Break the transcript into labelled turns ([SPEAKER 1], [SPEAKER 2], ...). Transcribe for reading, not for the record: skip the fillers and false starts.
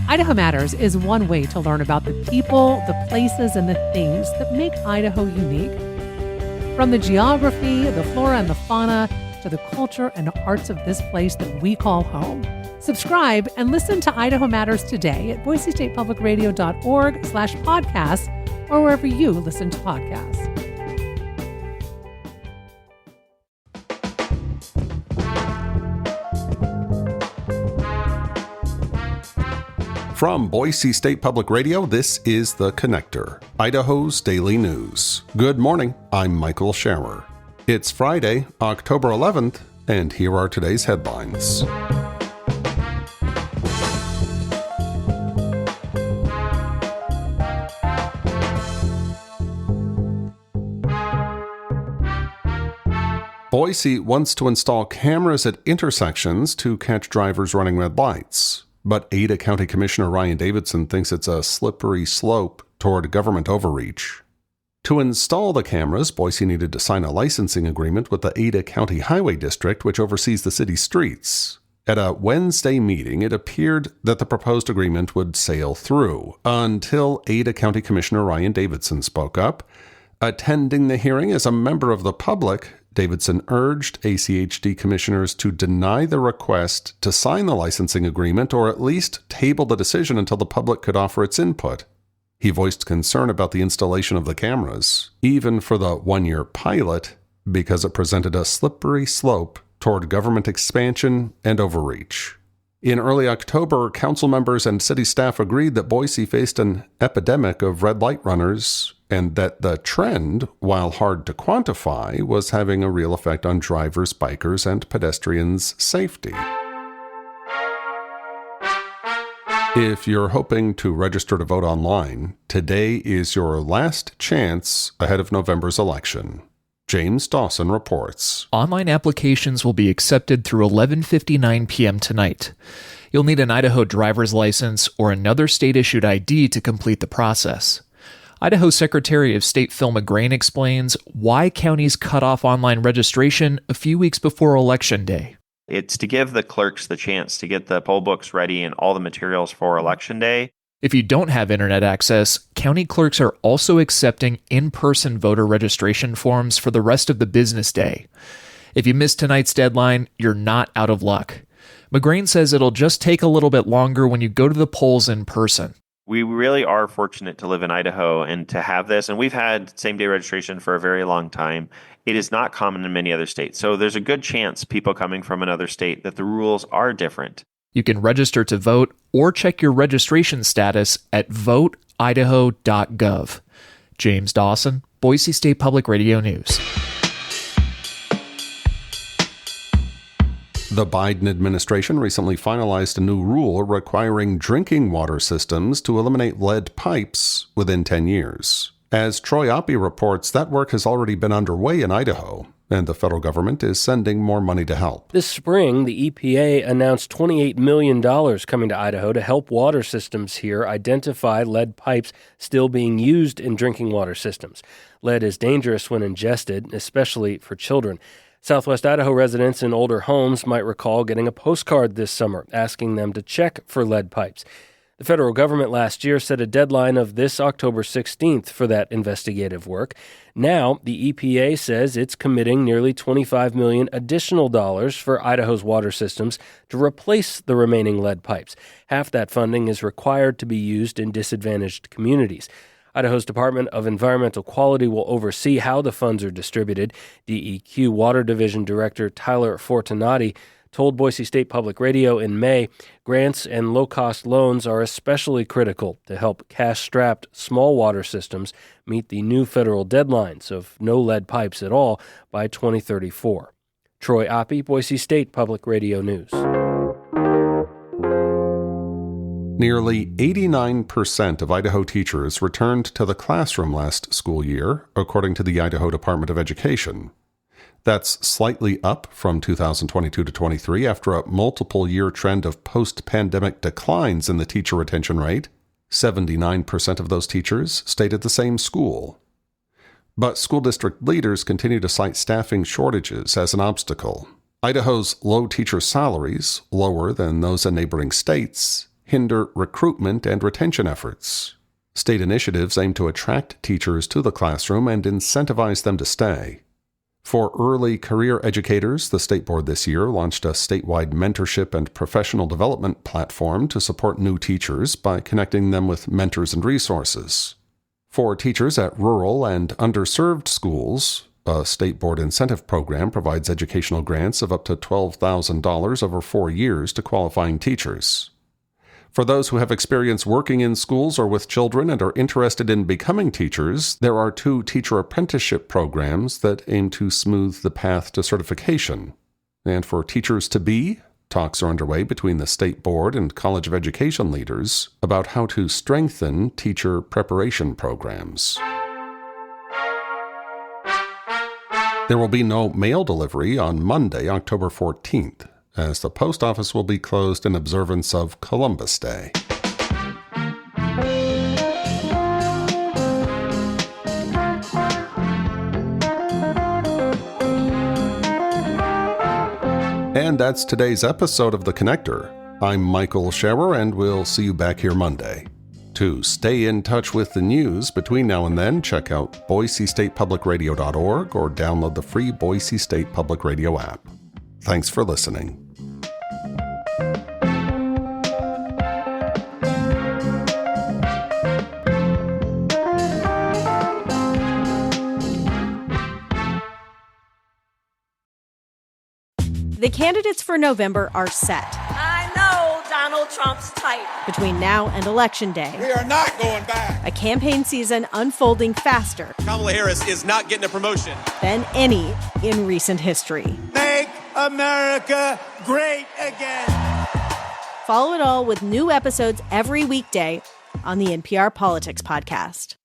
[SPEAKER 1] Idaho Matters is one way to learn about the people, the places, and the things that make Idaho unique. From the geography, the flora and the fauna, to the culture and arts of this place that we call home. Subscribe and listen to Idaho Matters today at boisestatepublicradio.org/podcasts or wherever you listen to podcasts.
[SPEAKER 2] From Boise State Public Radio, this is The Connector, Idaho's daily news. Good morning, I'm Michael Scherer. It's Friday, October 11th, and here are today's headlines. Boise wants to install cameras at intersections to catch drivers running red lights. But Ada County Commissioner Ryan Davidson thinks it's a slippery slope toward government overreach. To install the cameras, Boise needed to sign a licensing agreement with the Ada County Highway District, which oversees the city's streets. At a Wednesday meeting, it appeared that the proposed agreement would sail through, until Ada County Commissioner Ryan Davidson spoke up. Attending the hearing as a member of the public, Davidson urged ACHD commissioners to deny the request to sign the licensing agreement or at least table the decision until the public could offer its input. He voiced concern about the installation of the cameras, even for the one-year pilot, because it presented a slippery slope toward government expansion and overreach. In early October, council members and city staff agreed that Boise faced an epidemic of red light runners and that the trend, while hard to quantify, was having a real effect on drivers, bikers, and pedestrians' safety. If you're hoping to register to vote online, today is your last chance ahead of November's election. James Dawson reports.
[SPEAKER 3] Online applications will be accepted through 11:59 p.m. tonight. You'll need an Idaho driver's license or another state-issued ID to complete the process. Idaho Secretary of State Phil McGrain explains why counties cut off online registration a few weeks before Election Day.
[SPEAKER 4] It's to give the clerks the chance to get the poll books ready and all the materials for Election Day.
[SPEAKER 3] If you don't have internet access, county clerks are also accepting in-person voter registration forms for the rest of the business day. If you miss tonight's deadline, you're not out of luck. McGrain says it'll just take a little bit longer when you go to the polls in person.
[SPEAKER 4] We really are fortunate to live in Idaho and to have this, and we've had same-day registration for a very long time. It is not common in many other states, so there's a good chance people coming from another state that the rules are different.
[SPEAKER 3] You can register to vote or check your registration status at voteidaho.gov. James Dawson, Boise State Public Radio News.
[SPEAKER 2] The Biden administration recently finalized a new rule requiring drinking water systems to eliminate lead pipes within 10 years. As Troy Oppie reports, that work has already been underway in Idaho, and the federal government is sending more money to help.
[SPEAKER 5] This spring, the EPA announced $28 million coming to Idaho to help water systems here identify lead pipes still being used in drinking water systems. Lead is dangerous when ingested, especially for children. Southwest Idaho residents in older homes might recall getting a postcard this summer asking them to check for lead pipes. The federal government last year set a deadline of this October 16th for that investigative work. Now, the EPA says it's committing nearly $25 million additional dollars for Idaho's water systems to replace the remaining lead pipes. Half that funding is required to be used in disadvantaged communities. Idaho's Department of Environmental Quality will oversee how the funds are distributed. DEQ Water Division Director Tyler Fortunati told Boise State Public Radio in May, grants and low-cost loans are especially critical to help cash-strapped small water systems meet the new federal deadlines of no lead pipes at all by 2034. Troy Oppie, Boise State Public Radio News.
[SPEAKER 2] Nearly 89% of Idaho teachers returned to the classroom last school year, according to the Idaho Department of Education. That's slightly up from 2022 to 23 after a multiple-year trend of post-pandemic declines in the teacher retention rate. 79% of those teachers stayed at the same school. But school district leaders continue to cite staffing shortages as an obstacle. Idaho's low teacher salaries, lower than those in neighboring states, hinder recruitment and retention efforts. State initiatives aim to attract teachers to the classroom and incentivize them to stay. For early career educators, the State Board this year launched a statewide mentorship and professional development platform to support new teachers by connecting them with mentors and resources. For teachers at rural and underserved schools, a State Board incentive program provides educational grants of up to $12,000 over 4 years to qualifying teachers. For those who have experience working in schools or with children and are interested in becoming teachers, there are 2 teacher apprenticeship programs that aim to smooth the path to certification. And for teachers-to-be, talks are underway between the State Board and College of Education leaders about how to strengthen teacher preparation programs. There will be no mail delivery on Monday, October 14th. As the post office will be closed in observance of Columbus Day. And that's today's episode of The Connector. I'm Michael Scherer, and we'll see you back here Monday. To stay in touch with the news between now and then, check out BoiseStatePublicRadio.org or download the free Boise State Public Radio app. Thanks for listening.
[SPEAKER 6] The candidates for November are set.
[SPEAKER 7] I know Donald Trump's type.
[SPEAKER 6] Between now and Election Day,
[SPEAKER 8] we are not going back.
[SPEAKER 6] A campaign season unfolding faster.
[SPEAKER 8] Kamala Harris is not getting a promotion
[SPEAKER 6] Than any in recent history.
[SPEAKER 8] Make America great again.
[SPEAKER 6] Follow it all with new episodes every weekday on the NPR Politics Podcast.